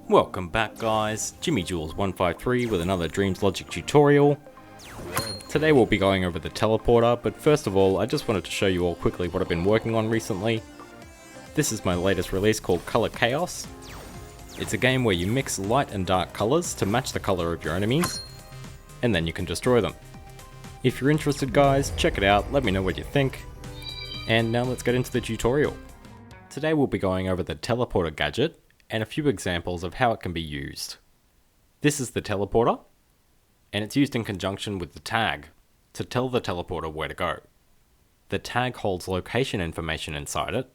Welcome back guys, Jimmy Jules153 with another Dreams Logic tutorial. Today we'll be going over the teleporter, but first of all I just wanted to show you all quickly what I've been working on recently. This is my latest release called Color Chaos. It's a game where you mix light and dark colours to match the colour of your enemies, and then you can destroy them. If you're interested guys, check it out, let me know what you think. And now let's get into the tutorial. Today we'll be going over the Teleporter Gadget, and a few examples of how it can be used. This is the teleporter, and it's used in conjunction with the tag to tell the teleporter where to go. The tag holds location information inside it,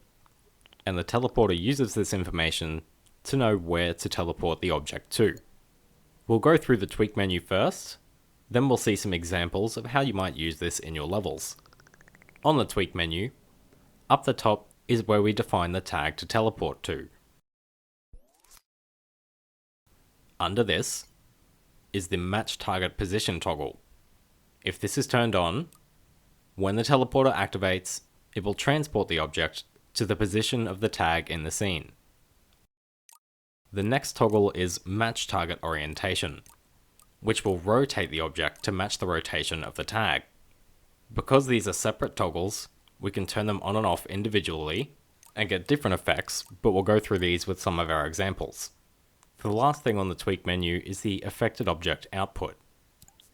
and the teleporter uses this information to know where to teleport the object to. We'll go through the tweak menu first, then we'll see some examples of how you might use this in your levels. On the tweak menu, up the top is where we define the tag to teleport to. Under this is the match target position toggle. If this is turned on, when the teleporter activates, it will transport the object to the position of the tag in the scene. The next toggle is match target orientation, which will rotate the object to match the rotation of the tag. Because these are separate toggles, we can turn them on and off individually and get different effects, but we'll go through these with some of our examples. The last thing on the tweak menu is the affected object output,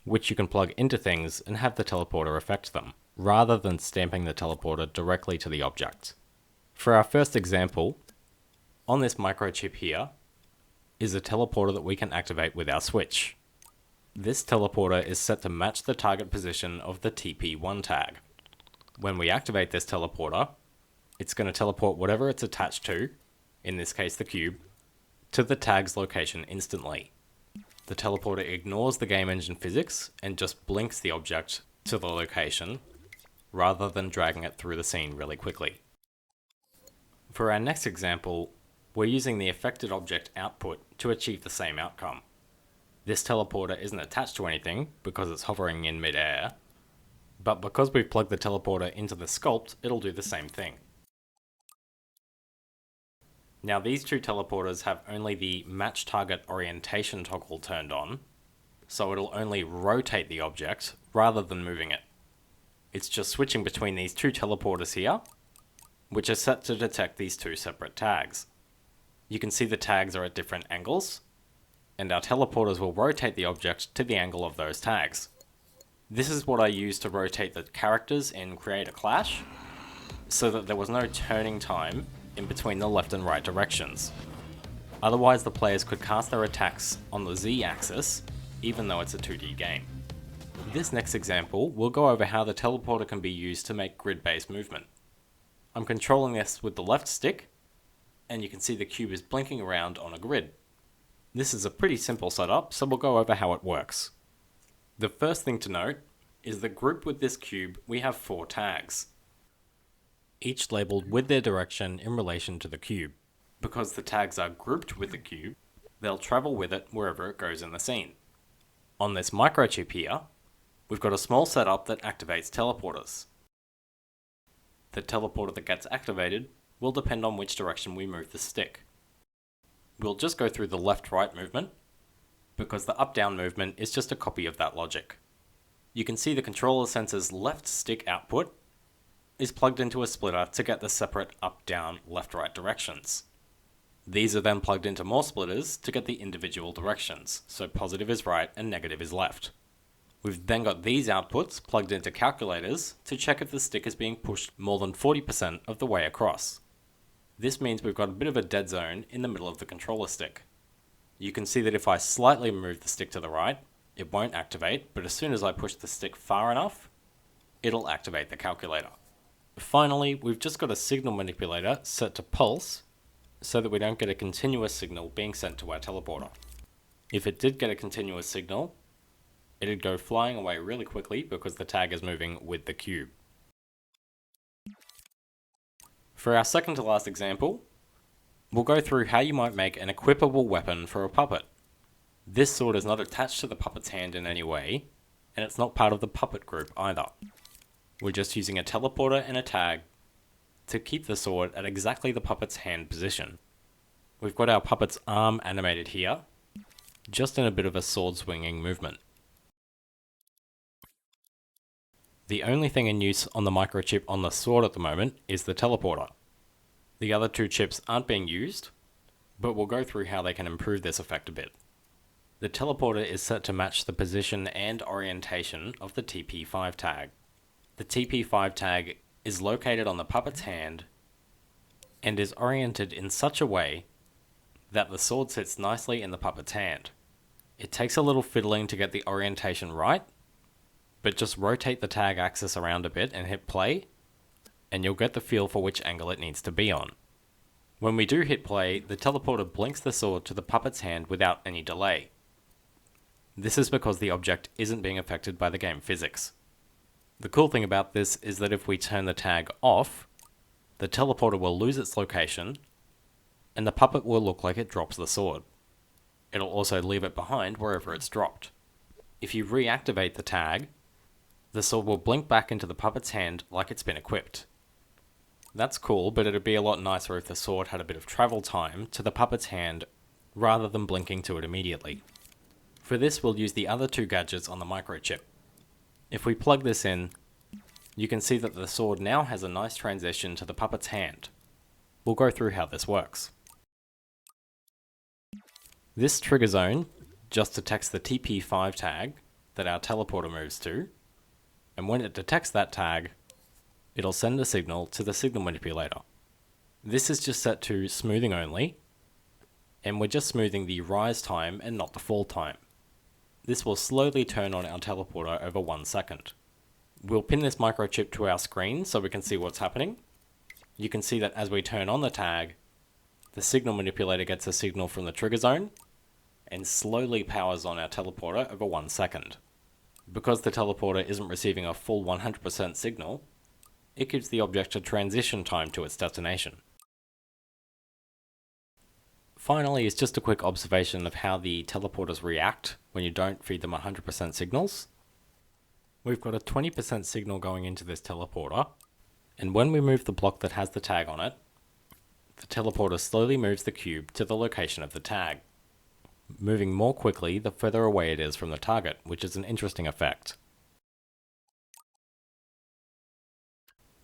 which you can plug into things and have the teleporter affect them, rather than stamping the teleporter directly to the object. For our first example, on this microchip here is a teleporter that we can activate with our switch. This teleporter is set to match the target position of the TP1 tag. When we activate this teleporter, it's going to teleport whatever it's attached to, in this case the cube, to the tag's location instantly. The teleporter ignores the game engine physics and just blinks the object to the location, rather than dragging it through the scene really quickly. For our next example, we're using the affected object output to achieve the same outcome. This teleporter isn't attached to anything because it's hovering in mid-air, but because we've plugged the teleporter into the sculpt, it'll do the same thing. Now these two teleporters have only the match target orientation toggle turned on, so it'll only rotate the object rather than moving it. It's just switching between these two teleporters here, which are set to detect these two separate tags. You can see the tags are at different angles, and our teleporters will rotate the object to the angle of those tags. This is what I used to rotate the characters in Create a Clash, so that there was no turning time in between the left and right directions. Otherwise the players could cast their attacks on the Z axis, even though it's a 2D game. This next example will go over how the teleporter can be used to make grid-based movement. I'm controlling this with the left stick, and you can see the cube is blinking around on a grid. This is a pretty simple setup, so we'll go over how it works. The first thing to note is that grouped with this cube we have 4 tags, each labelled with their direction in relation to the cube. Because the tags are grouped with the cube, they'll travel with it wherever it goes in the scene. On this microchip here, we've got a small setup that activates teleporters. The teleporter that gets activated will depend on which direction we move the stick. We'll just go through the left-right movement, because the up-down movement is just a copy of that logic. You can see the controller sensor's left stick output is plugged into a splitter to get the separate up, down, left, right directions. These are then plugged into more splitters to get the individual directions, so positive is right and negative is left. We've then got these outputs plugged into calculators to check if the stick is being pushed more than 40% of the way across. This means we've got a bit of a dead zone in the middle of the controller stick. You can see that if I slightly move the stick to the right, it won't activate, but as soon as I push the stick far enough, it'll activate the calculator. Finally, we've just got a signal manipulator set to pulse, so that we don't get a continuous signal being sent to our teleporter. If it did get a continuous signal, it'd go flying away really quickly because the tag is moving with the cube. For our second to last example, we'll go through how you might make an equippable weapon for a puppet. This sword is not attached to the puppet's hand in any way, and it's not part of the puppet group either. We're just using a teleporter and a tag to keep the sword at exactly the puppet's hand position. We've got our puppet's arm animated here, just in a bit of a sword swinging movement. The only thing in use on the microchip on the sword at the moment is the teleporter. The other two chips aren't being used, but we'll go through how they can improve this effect a bit. The teleporter is set to match the position and orientation of the TP5 tag. The TP5 tag is located on the puppet's hand and is oriented in such a way that the sword sits nicely in the puppet's hand. It takes a little fiddling to get the orientation right, but just rotate the tag axis around a bit and hit play, and you'll get the feel for which angle it needs to be on. When we do hit play, the teleporter blinks the sword to the puppet's hand without any delay. This is because the object isn't being affected by the game physics. The cool thing about this is that if we turn the tag off, the teleporter will lose its location, and the puppet will look like it drops the sword. It'll also leave it behind wherever it's dropped. If you reactivate the tag, the sword will blink back into the puppet's hand like it's been equipped. That's cool, but it'd be a lot nicer if the sword had a bit of travel time to the puppet's hand rather than blinking to it immediately. For this, we'll use the other two gadgets on the microchip. If we plug this in, you can see that the sword now has a nice transition to the puppet's hand. We'll go through how this works. This trigger zone just detects the TP5 tag that our teleporter moves to, and when it detects that tag, it'll send a signal to the signal manipulator. This is just set to smoothing only, and we're just smoothing the rise time and not the fall time. This will slowly turn on our teleporter over 1 second. We'll pin this microchip to our screen so we can see what's happening. You can see that as we turn on the tag, the signal manipulator gets a signal from the trigger zone and slowly powers on our teleporter over 1 second. Because the teleporter isn't receiving a full 100% signal, it gives the object a transition time to its destination. Finally, it's just a quick observation of how the teleporters react when you don't feed them 100% signals. We've got a 20% signal going into this teleporter, and when we move the block that has the tag on it, the teleporter slowly moves the cube to the location of the tag, moving more quickly the further away it is from the target, which is an interesting effect.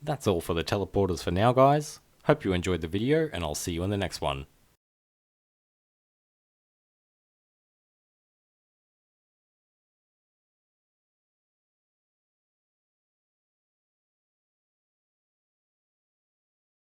That's all for the teleporters for now, guys. Hope you enjoyed the video, and I'll see you in the next one.